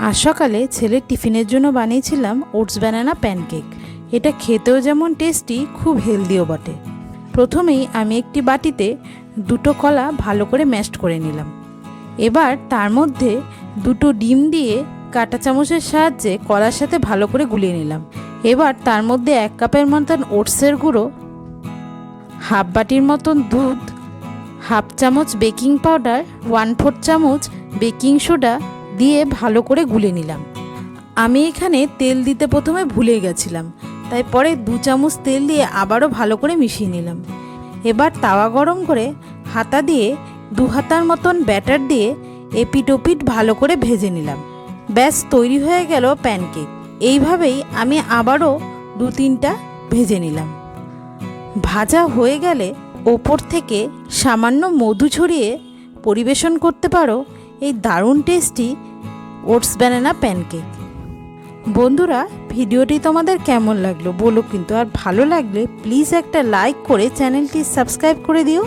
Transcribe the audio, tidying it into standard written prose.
আজ সকালে ছেলের টিফিনের জন্য বানিয়েছিলাম ওটস ব্যানানা প্যানকেক। এটা খেতেও যেমন টেস্টি, খুব হেলদিও বটে। প্রথমেই আমি একটি বাটিতে দুটো কলা ভালো করে ম্যাশড করে নিলাম। এবার তার মধ্যে দুটো ডিম দিয়ে কাঁটা চামচের সাহায্যে কলার সাথে ভালো করে গুলিয়ে নিলাম। এবার তার মধ্যে 1 কাপের মতন ওটসের গুঁড়ো, হাফ বাটির মতন দুধ, হাফ চামচ বেকিং পাউডার, 1/4 চামচ বেকিং সোডা দিয়ে ভালো করে গুলে নিলাম। আমি এখানে তেল দিতে প্রথমে ভুলে গেছিলাম, তাই পরে 2 চামচ তেল দিয়ে আবারও ভালো করে মিশিয়ে নিলাম। এবার তাওয়া গরম করে হাতা দিয়ে 2 হাতার মতন ব্যাটার দিয়ে এপিট ওপিট ভালো করে ভেজে নিলাম। ব্যাস তৈরি হয়ে গেল প্যানকেক। এইভাবেই আমি আবারও 2-3টা ভেজে নিলাম। ভাজা হয়ে গেলে ওপর থেকে সামান্য মধু ছড়িয়ে পরিবেশন করতে পারো এই দারুণ টেস্টি ওটস ব্যানানা প্যানকেক। বন্ধুরা, ভিডিওটি তোমাদের কেমন লাগলো বলো কিন্তু, আর ভালো লাগলে প্লিজ একটা লাইক করে চ্যানেলটি সাবস্ক্রাইব করে দিও।